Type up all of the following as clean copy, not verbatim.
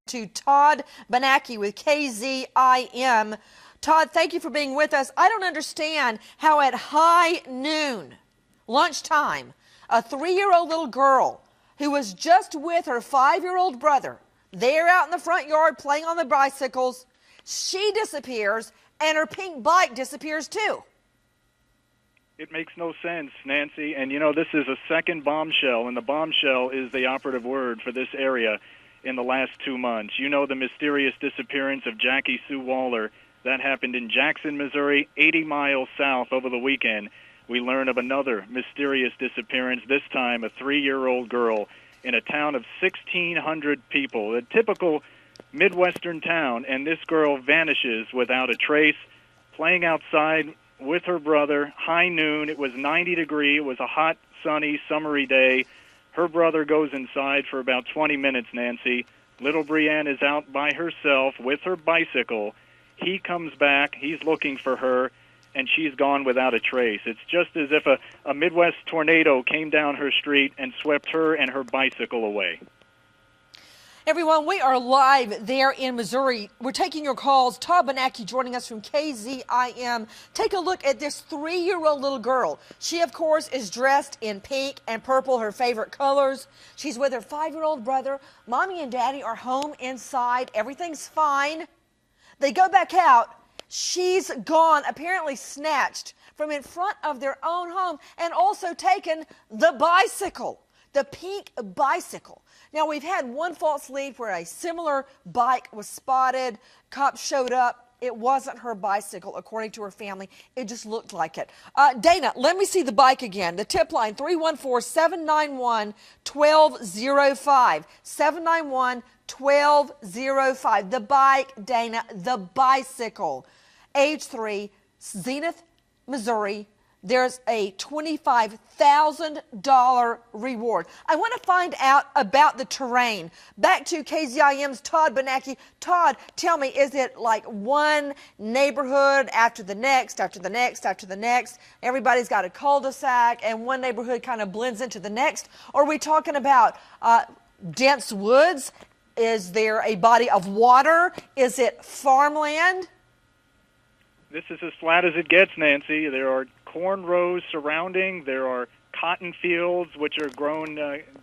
to Todd Benacki with KZIM. Todd, thank you for being with us. I don't understand how at high noon, lunchtime, a 3-year-old little girl who was just with her 5-year-old brother, they're out in the front yard playing on the bicycles, she disappears and her pink bike disappears too. It makes no sense, Nancy. And, you know, this is a second bombshell, and the bombshell is the operative word for this area in the last 2 months. You know the mysterious disappearance of Jackie Sue Waller. That happened in Jackson, Missouri, 80 miles south over the weekend. We learn of another mysterious disappearance, this time a 3-year-old girl in a town of 1,600 people, a typical Midwestern town, and this girl vanishes without a trace, playing outside with her brother, high noon. It was 90 degrees. It was a hot, sunny, summery day. Her brother goes inside for about 20 minutes, Nancy. Little Brienne is out by herself with her bicycle. He comes back. He's looking for her, and she's gone without a trace. It's just as if a Midwest tornado came down her street and swept her and her bicycle away. Everyone, we are live there in Missouri. We're taking your calls. Todd Benacki joining us from KZIM. Take a look at this 3-year-old little girl. She, of course, is dressed in pink and purple, her favorite colors. She's with her 5-year-old brother. Mommy and Daddy are home inside. Everything's fine. They go back out. She's gone, apparently snatched from in front of their own home and also taken the bicycle, the pink bicycle. Now, we've had one false lead where a similar bike was spotted. Cops showed up. It wasn't her bicycle, according to her family. It just looked like it. Dana, let me see the bike again. The tip line, 314-791-1205. 791-1205. The bike, Dana, the bicycle. Age 3, Zenith, Missouri. There's a $25,000 reward. I want to find out about the terrain. Back to KZIM's Todd Benacki. Todd, tell me, is it like one neighborhood after the next, after the next, after the next? Everybody's got a cul-de-sac and one neighborhood kind of blends into the next? Or are we talking about dense woods? Is there a body of water? Is it farmland? This is as flat as it gets, Nancy. There are corn rows surrounding. There are cotton fields, which are grown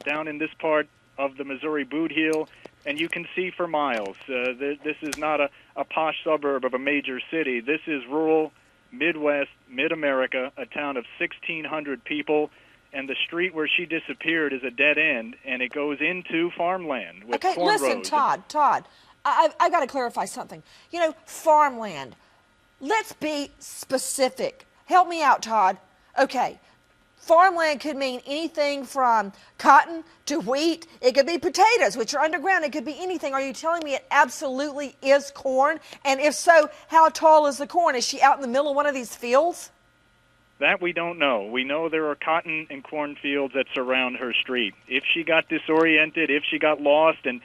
down in this part of the Missouri boot heel, and you can see for miles. This is not a posh suburb of a major city. This is rural, Midwest, Mid-America, a town of 1,600 people, and the street where she disappeared is a dead end, and it goes into farmland with corn rows. Okay, listen, Todd, I got to clarify something. You know, farmland. Let's be specific. Help me out, Todd. Okay, farmland could mean anything from cotton to wheat. It could be potatoes, which are underground. It could be anything. Are you telling me it absolutely is corn? And if so, how tall is the corn? Is she out in the middle of one of these fields? That we don't know. We know there are cotton and corn fields that surround her street. If she got disoriented, if she got lost and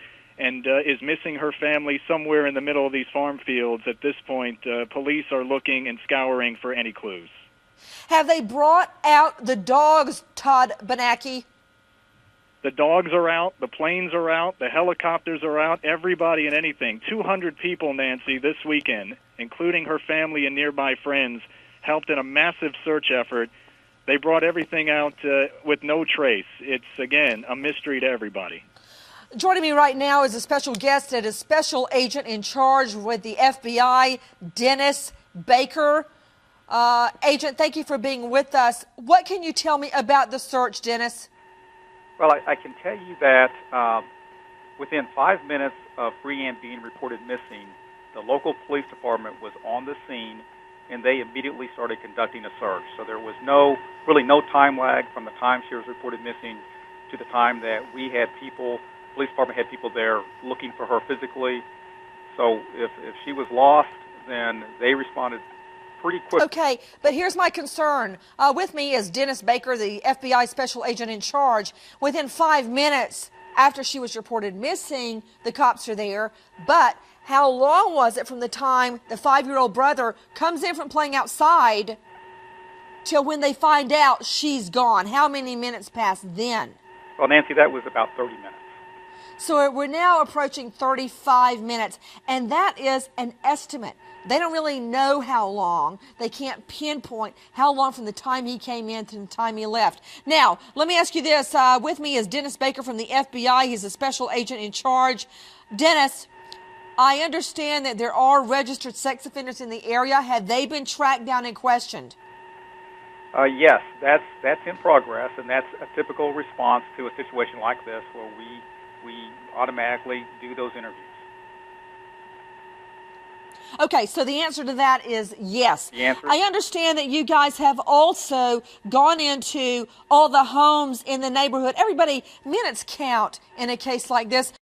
is missing her family somewhere in the middle of these farm fields, at this point, police are looking and scouring for any clues. Have they brought out the dogs, Todd Benacki? The dogs are out, the planes are out, the helicopters are out, everybody and anything. 200 people, Nancy, this weekend, including her family and nearby friends, helped in a massive search effort. They brought everything out with no trace. It's, again, a mystery to everybody. Joining me right now is a special guest and a special agent in charge with the FBI, Dennis Baker. Agent, thank you for being with us. What can you tell me about the search, Dennis? Well, I can tell you that within 5 minutes of Brienne being reported missing, the local police department was on the scene, and they immediately started conducting a search. So there was really no time lag from the time she was reported missing to the time that we had people. Police department had people there looking for her physically. So if she was lost, then they responded pretty quickly. Okay, but here's my concern. With me is Dennis Baker, the FBI special agent in charge. Within 5 minutes after she was reported missing, the cops are there. But how long was it from the time the 5-year-old brother comes in from playing outside till when they find out she's gone? How many minutes passed then? Well, Nancy, that was about 30 minutes. So we're now approaching 35 minutes, and that is an estimate. They don't really know how long. They can't pinpoint how long from the time he came in to the time he left. Now, let me ask you this. With me is Dennis Baker from the FBI. He's a special agent in charge. Dennis, I understand that there are registered sex offenders in the area. Have they been tracked down and questioned? Yes, that's in progress, and that's a typical response to a situation like this where we automatically do those interviews. Okay, so the answer to that is yes. The answer? I understand that you guys have also gone into all the homes in the neighborhood. Everybody, minutes count in a case like this.